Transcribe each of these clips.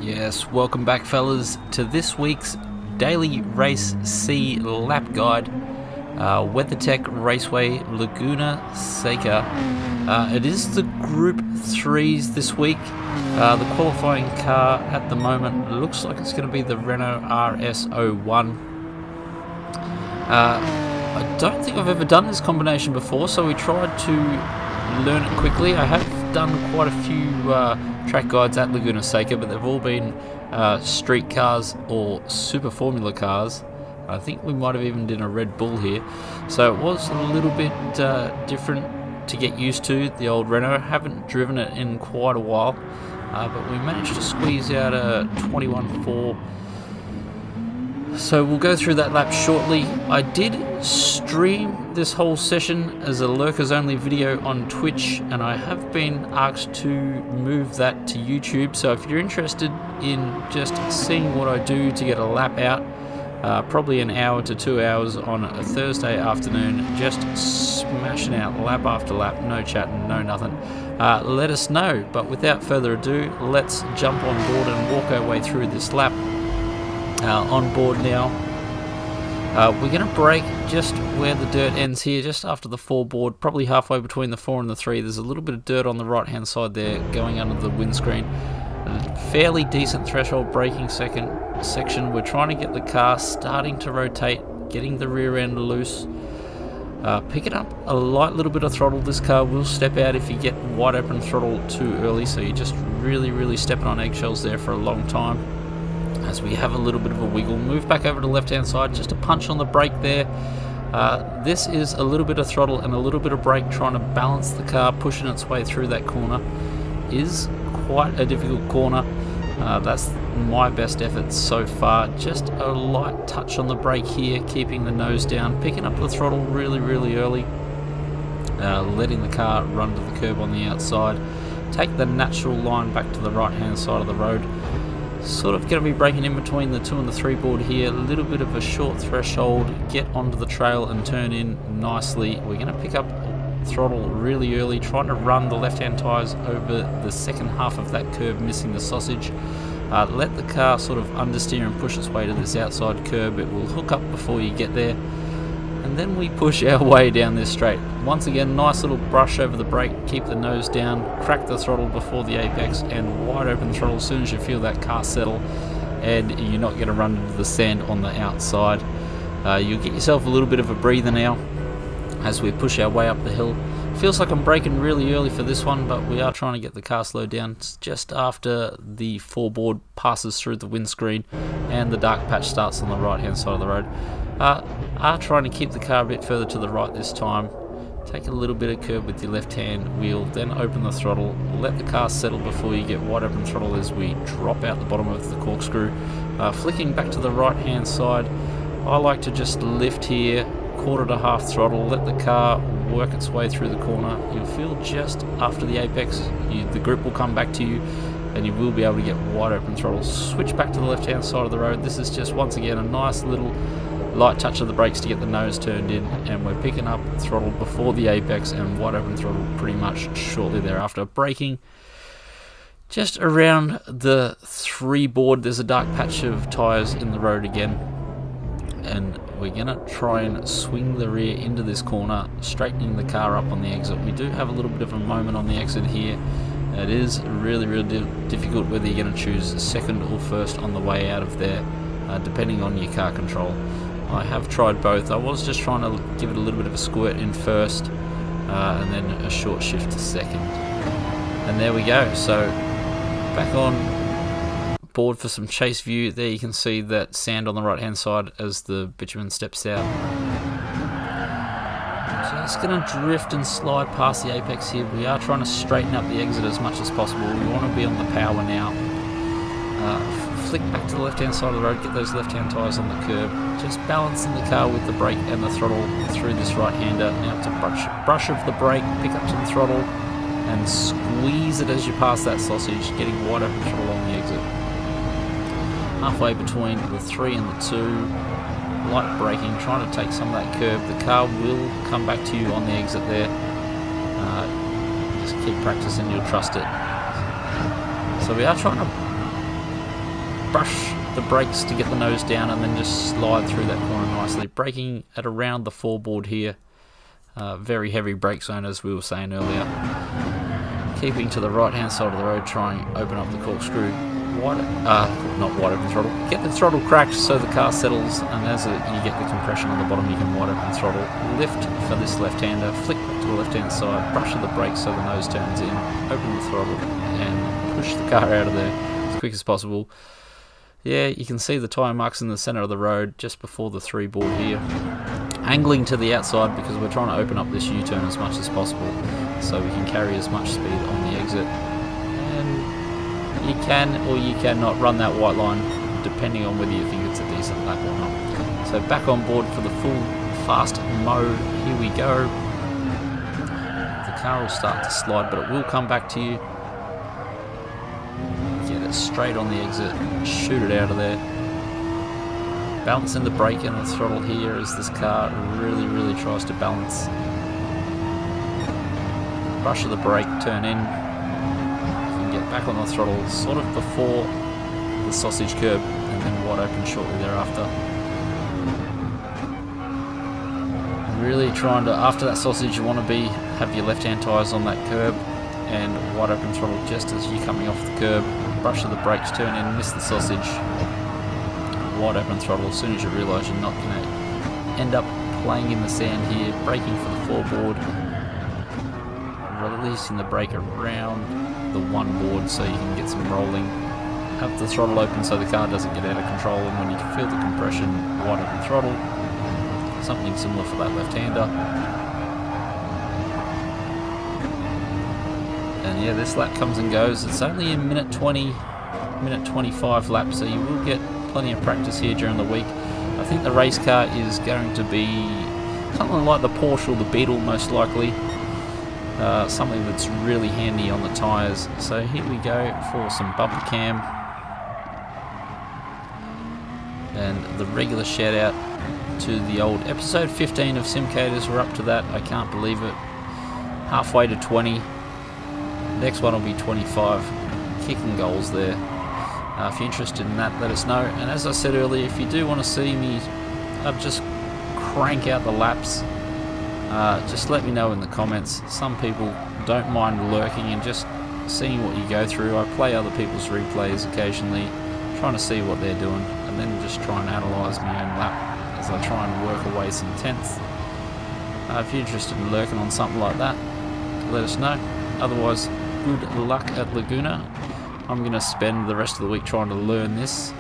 Yes, welcome back fellas to this week's Daily Race C Lap Guide, WeatherTech Raceway Laguna Seca. It is the Group 3s this week. The qualifying car at the moment looks like it's going to be the Renault RS01. I don't think I've ever done this combination before, so we tried to learn it quickly. I have done quite a few track guides at Laguna Seca, but they've all been street cars or super formula cars. I think we might have even done a Red Bull here, so it was a little bit different to get used to. The old Renault, haven't driven it in quite a while, but we managed to squeeze out a 21.4. So we'll go through that lap shortly. I did stream this whole session as a lurkers only video on Twitch, and I have been asked to move that to YouTube. So if you're interested in just seeing what I do to get a lap out, probably an hour to 2 hours on a Thursday afternoon, just smashing out lap after lap, no chatting, no nothing, let us know. But without further ado, let's jump on board and walk our way through this lap. On board now. We're going to brake just where the dirt ends here, just after the 4 board, probably halfway between the 4 and the 3. There's a little bit of dirt on the right hand side there going under the windscreen. A fairly decent threshold braking section. We're trying to get the car starting to rotate, getting the rear end loose, picking up a light little bit of throttle. This car will step out if you get wide open throttle too early, so you're just really stepping on eggshells there for a long time. As we have a little bit of a wiggle, move back over to the left hand side, just a punch on the brake there. This is a little bit of throttle and a little bit of brake, trying to balance the car, pushing its way through that corner. Is quite a difficult corner. That's my best effort so far. Just a light touch on the brake here, keeping the nose down, picking up the throttle really early, letting the car run to the curb on the outside, take the natural line back to the right hand side of the road. Sort of going to be braking in between the 2 and the 3 board here, a little bit of a short threshold, get onto the trail and turn in nicely. We're going to pick up throttle really early, trying to run the left hand tyres over the second half of that curb, missing the sausage. Let the car sort of understeer and push its way to this outside curb. It will hook up before you get there, and then we push our way down this straight. Once again, nice little brush over the brake, keep the nose down, crack the throttle before the apex, and wide open throttle as soon as you feel that car settle, and you're not going to run into the sand on the outside. You'll get yourself a little bit of a breather now as we push our way up the hill. Feels like I'm braking really early for this one, but we are trying to get the car slowed down. It's just after the 4 board passes through the windscreen and the dark patch starts on the right hand side of the road. Are trying to keep the car a bit further to the right this time. Take a little bit of curb with your left hand wheel, then open the throttle, let the car settle before you get wide open throttle as we drop out the bottom of the corkscrew. Flicking back to the right hand side, I like to just lift here, quarter to half throttle, let the car work its way through the corner. You'll feel just after the apex, the grip will come back to you, and you will be able to get wide open throttle. Switch back to the left hand side of the road. This is just once again a nice little light touch of the brakes to get the nose turned in, and we're picking up throttle before the apex and wide open throttle pretty much shortly thereafter. Braking just around the 3 board. There's a dark patch of tyres in the road again, and we're going to try and swing the rear into this corner, straightening the car up on the exit. We do have a little bit of a moment on the exit here. It is really difficult whether you're going to choose second or first on the way out of there, depending on your car control. I have tried both. I was just trying to give it a little bit of a squirt in first, and then a short shift to second. And there we go. So back on board for some chase view. There you can see that sand on the right hand side as the bitumen steps out. Just going to drift and slide past the apex here. We are trying to straighten up the exit as much as possible. We want to be on the power now. Flick back to the left hand side of the road, get those left hand tyres on the curb, just balancing the car with the brake and the throttle through this right hander. Now to brush of the brake, pick up some throttle and squeeze it as you pass that sausage, getting wide open throttle on the exit. Halfway between the 3 and the 2, light braking, trying to take some of that curb. The car will come back to you on the exit there. Just keep practicing, you'll trust it. So we are trying to brush the brakes to get the nose down and then just slide through that corner nicely. Braking at around the foreboard here. Very heavy brake zone, as we were saying earlier. Keeping to the right hand side of the road, trying to open up the corkscrew. Not wide open throttle. Get the throttle cracked so the car settles, and as you get the compression on the bottom, you can wide open throttle. Lift for this left-hander, flick back to the left-hand side, brush of the brakes so the nose turns in, open the throttle, and push the car out of there as quick as possible. Yeah, you can see the tyre marks in the centre of the road just before the 3 board here. Angling to the outside because we're trying to open up this U-turn as much as possible so we can carry as much speed on the exit. And you can or you cannot run that white line depending on whether you think it's a decent lap or not. So back on board for the full fast mode. Here we go. The car will start to slide, but it will come back to you. Get it straight on the exit, shoot it out of there. Balancing the brake and the throttle here as this car really tries to balance. Brush of the brake, turn in. You can get back on the throttle sort of before the sausage curb and then wide open shortly thereafter. Really trying to, after that sausage, you want to have your left hand tyres on that curb and wide open throttle just as you're coming off the curb. Brush of the brakes, turn in, miss the sausage. Wide open throttle as soon as you realise you're not going to end up playing in the sand here. Braking for the foreboard, releasing the brake around the 1 board so you can get some rolling. Have the throttle open so the car doesn't get out of control, and when you can feel the compression, wide open throttle. Something similar for that left-hander. And yeah, this lap comes and goes. It's only a minute 20, minute 25 lap, so you will get plenty of practice here during the week. I think the race car is going to be something like the Porsche or the Beetle, most likely. Something that's really handy on the tyres. So here we go for some bumper cam. And the regular shout out to the old episode 15 of Simcators. We're up to that. I can't believe it. Halfway to 20. Next one will be 25. Kicking goals there. If you're interested in that, let us know. And as I said earlier, if you do want to see me just crank out the laps, just let me know in the comments. Some people don't mind lurking and just seeing what you go through. I play other people's replays occasionally, trying to see what they're doing, and then just try and analyse my own lap as I try and work away some tenths. If you're interested in lurking on something like that, let us know. Otherwise, good luck at Laguna. I'm going to spend the rest of the week trying to learn this.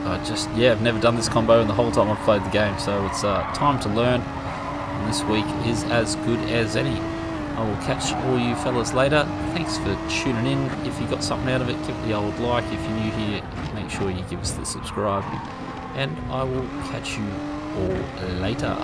I've never done this combo in the whole time I've played the game, so it's time to learn. And this week is as good as any. I will catch all you fellas later. Thanks for tuning in. If you got something out of it, give it the old like. If you're new here, make sure you give us the subscribe. And I will catch you all later.